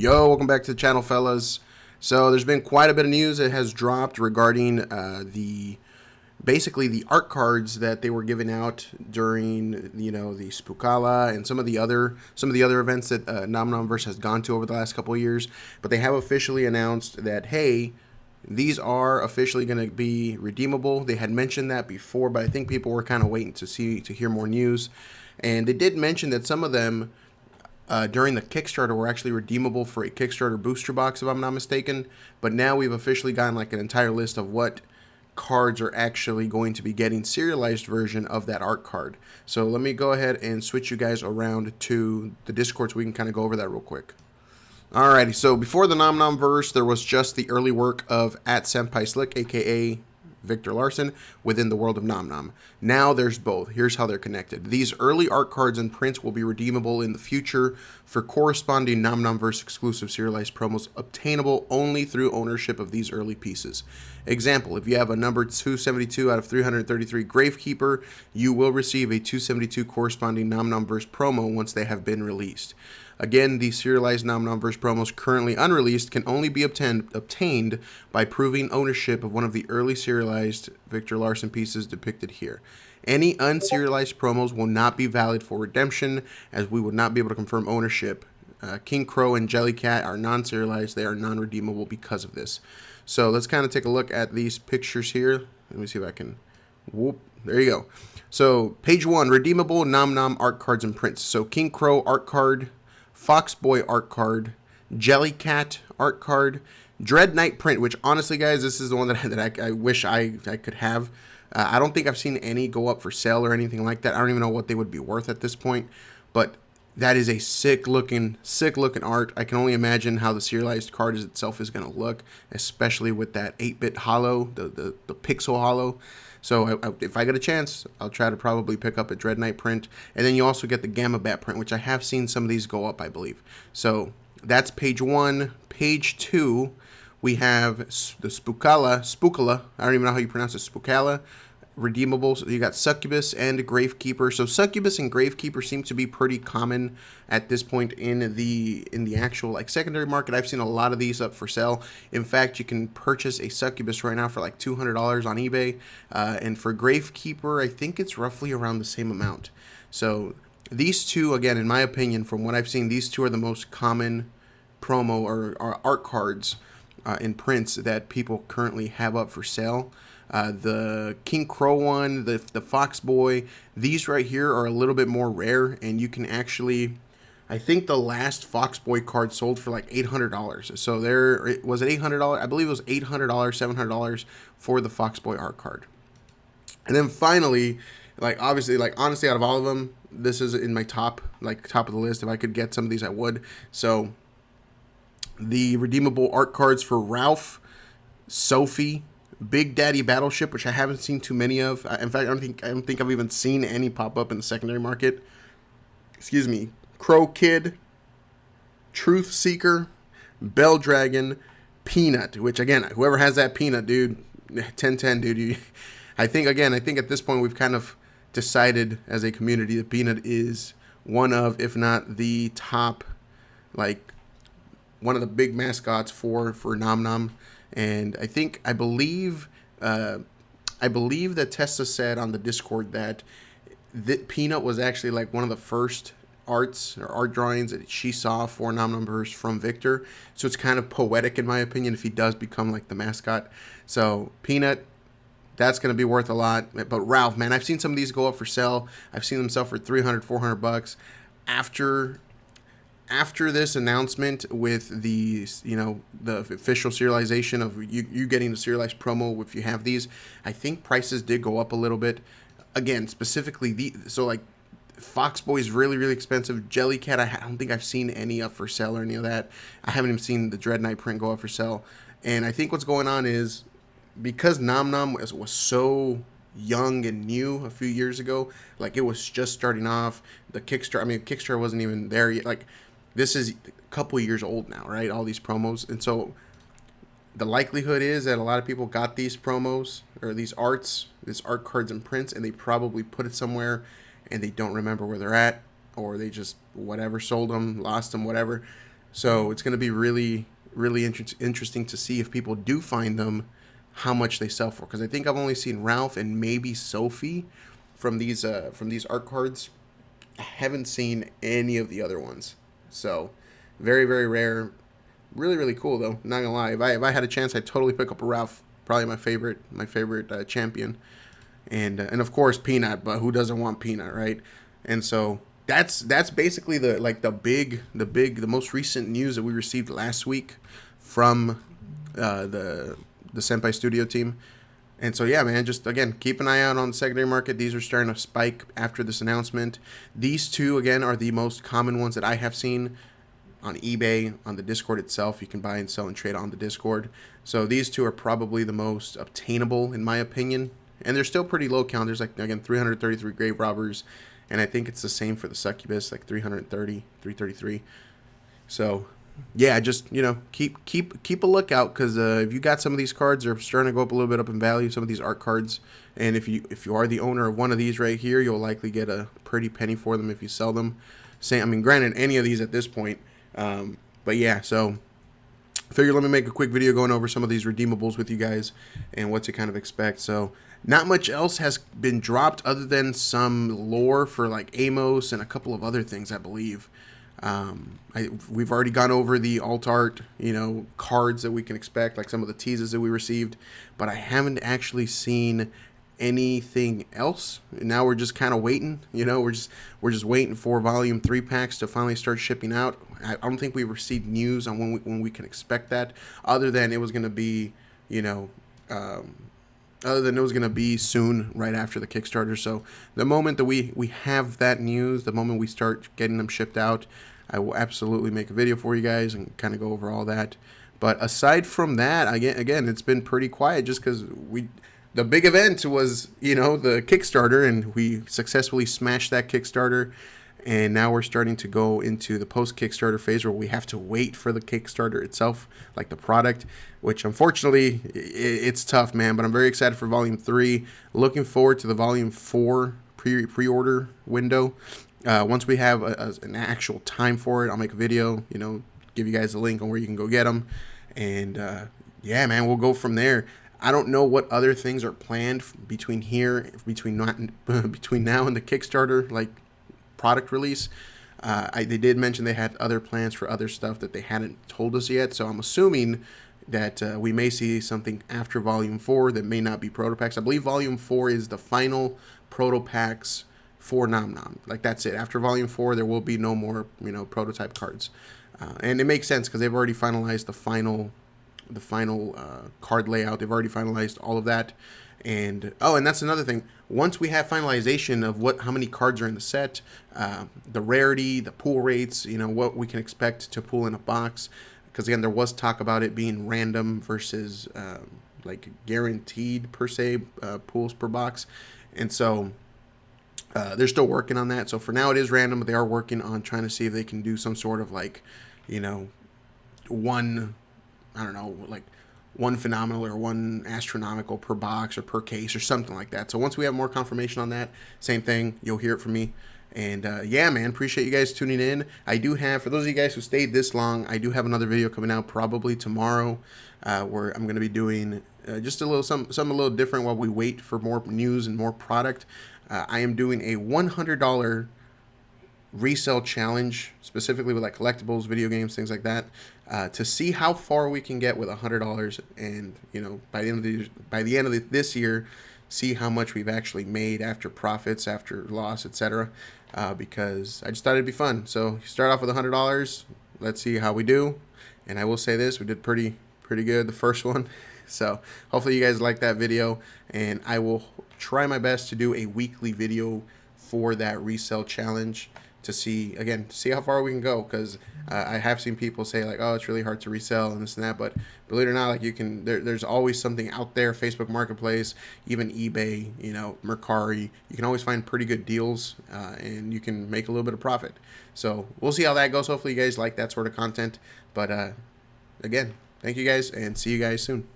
Yo, welcome back to the channel, fellas. So there's been quite a bit of news that has dropped regarding basically the art cards that they were giving out during the Spookala and some of the other events that NomNomverse has gone to over the last couple of years. But they have officially announced that, hey, these are officially going to be redeemable. They had mentioned that before, but I think people were kind of waiting to hear more news. And they did mention that some of them during the Kickstarter were actually redeemable for a Kickstarter booster box, if I'm not mistaken. But now we've officially gotten like an entire list of what cards are actually going to be getting serialized version of that art card. So let me go ahead and switch you guys around to the Discord so we can kind of go over that real quick. Alrighty, so before the NomNomverse, there was just the early work of @SenpaiSlick, aka Victor Larson, within the world of NomNom. Now there's both. Here's how they're connected. These early art cards and prints will be redeemable in the future for corresponding NomNomverse exclusive serialized promos obtainable only through ownership of these early pieces. Example, if you have a number 272 out of 333 Gravekeeper, you will receive a 272 corresponding NomNomverse promo once they have been released. Again, these serialized NomNomverse promos currently unreleased can only be obtained by proving ownership of one of the early serialized Victor Larson pieces depicted here. Any unserialized promos will not be valid for redemption, as we would not be able to confirm ownership. King Crow and Jellycat are non-serialized. They are non-redeemable because of this. So let's kind of take a look at these pictures here. Let me see if I can... Whoop. There you go. So page 1, redeemable NomNom art cards and prints. So King Crow art card, Foxboy art card, Jellycat art card, Dread Knight print, which honestly, guys, this is the one that I wish I could have. I don't think I've seen any go up for sale or anything like that. I don't even know what they would be worth at this point, but that is a sick looking art. I can only imagine how the serialized card itself is going to look, especially with that 8-bit holo, the pixel holo. So if I get a chance, I'll try to probably pick up a Dread Knight print. And then you also get the Gamma Bat print, which I have seen some of these go up, I believe. So that's page 1. Page 2, we have the Spookala. I don't even know how you pronounce it, Spookala. Redeemable. So you got Succubus and Gravekeeper. So Succubus and Gravekeeper seem to be pretty common at this point in the actual like secondary market. I've seen a lot of these up for sale. In fact, you can purchase a Succubus right now for like $200 on eBay, and for Gravekeeper, I think it's roughly around the same amount. So these two, again, in my opinion, from what I've seen, these two are the most common promo or art cards in prints that people currently have up for sale. The King Crow one, the Foxboy, these right here are a little bit more rare, and you can actually, I think the last Foxboy card sold for like $800. So was it $800? I believe it was $800, $700 for the Foxboy art card. And then finally, like obviously, like honestly, out of all of them, this is in my top of the list. If I could get some of these, I would. So the redeemable art cards for Ralph, Sophie, Big Daddy Battleship, which I haven't seen too many of. In fact, I don't think I've even seen any pop up in the secondary market. Excuse me. Crow Kid, Truth Seeker, Bell Dragon, Peanut. Which again, whoever has that Peanut, dude, 10-10, dude. I think at this point we've kind of decided as a community that Peanut is one of, if not the top, like one of the big mascots for NomNom. And I believe that Tessa said on the Discord that Peanut was actually like one of the first arts or art drawings that she saw for NomNomverse from Victor. So it's kind of poetic in my opinion if he does become like the mascot. So Peanut, that's going to be worth a lot. But Ralph, man, I've seen some of these go up for sale. I've seen them sell for $300, $400 after this announcement with the official serialization of you getting the serialized promo if you have these. I think prices did go up a little bit. Again, specifically so like Foxboy is really, really expensive. Jellycat, I don't think I've seen any up for sale or any of that. I haven't even seen the Dread Knight print go up for sale. And I think what's going on is because NomNom was so young and new a few years ago, like it was just starting off. The Kickstarter wasn't even there yet. Like this is a couple years old now, right? All these promos. And so the likelihood is that a lot of people got these promos or these art cards and prints, and they probably put it somewhere and they don't remember where they're at, or they just whatever, sold them, lost them, whatever. So it's going to be really interesting to see if people do find them, how much they sell for. Because I think I've only seen Ralph and maybe Sophie from these art cards. I haven't seen any of the other ones. So very rare. Really cool though. Not gonna lie, if I had a chance, I'd totally pick up a Ralph. Probably my favorite champion, and of course Peanut. But who doesn't want Peanut, right? And so that's basically the most recent news that we received last week from the Senpai Studio team. And so yeah, man, just again keep an eye out on the secondary market. These are starting to spike after this announcement. These two again are the most common ones that I have seen on eBay, on the Discord itself. You can buy and sell and trade on the Discord. So these two are probably the most obtainable in my opinion. And they're still pretty low count. There's like, again, 333 grave robbers. And I think it's the same for the succubus, like 330, 333. So yeah, just, keep a lookout, because if you got some of these cards, they're starting to go up a little bit up in value, some of these art cards. And if you are the owner of one of these right here, you'll likely get a pretty penny for them if you sell them. Granted, any of these at this point. But yeah, so I figured let me make a quick video going over some of these redeemables with you guys and what to kind of expect. So not much else has been dropped other than some lore for like Amos and a couple of other things, I believe. We've already gone over the alt art, cards that we can expect, like some of the teases that we received, but I haven't actually seen anything else. Now we're just kind of waiting. We're just waiting for Volume 3 packs to finally start shipping out. I don't think we received news on when we can expect that, other than it was going to be, soon, right after the Kickstarter. So the moment that we have that news, the moment we start getting them shipped out, I will absolutely make a video for you guys and kind of go over all that. But aside from that, again, it's been pretty quiet, just because the big event was, the Kickstarter, and we successfully smashed that Kickstarter. And now we're starting to go into the post-Kickstarter phase, where we have to wait for the Kickstarter itself, like the product, which unfortunately, it's tough, man. But I'm very excited for Volume 3. Looking forward to the Volume 4 pre-order window. Once we have an actual time for it, I'll make a video, give you guys a link on where you can go get them. And yeah, man, we'll go from there. I don't know what other things are planned between now and the Kickstarter, like, product release. They did mention they had other plans for other stuff that they hadn't told us yet, so I'm assuming that we may see something after Volume 4 that may not be proto packs. I believe Volume 4 is the final proto packs for NomNom. Like, that's it. After Volume 4, there will be no more, prototype cards. And it makes sense, because they've already finalized the final card layout. They've already finalized all of that. And that's another thing. Once we have finalization of how many cards are in the set, the rarity, the pool rates, what we can expect to pull in a box, because again, there was talk about it being random versus like guaranteed per se pools per box. And so they're still working on that. So for now it is random, but they are working on trying to see if they can do some sort of like, one phenomenal or one astronomical per box or per case or something like that. So once we have more confirmation on that, same thing, you'll hear it from me. And yeah, man, appreciate you guys tuning in. I do have, for those of you guys who stayed this long, I do have another video coming out probably tomorrow, where I'm going to be doing just something a little different while we wait for more news and more product. I am doing a $100 resale challenge, specifically with like collectibles, video games, things like that, to see how far we can get with $100, and by the end of this year, see how much we've actually made after profits, after loss, etc. Because I just thought it'd be fun. So you start off with $100. Let's see how we do. And I will say this: we did pretty good the first one. So hopefully you guys like that video, and I will try my best to do a weekly video for that resale challenge, to see how far we can go, because I have seen people say like, oh, it's really hard to resell and this and that, but believe it or not, like, you can, there's always something out there. Facebook Marketplace, even eBay, Mercari, you can always find pretty good deals, and you can make a little bit of profit. So we'll see how that goes. Hopefully you guys like that sort of content, but again, thank you guys, and see you guys soon.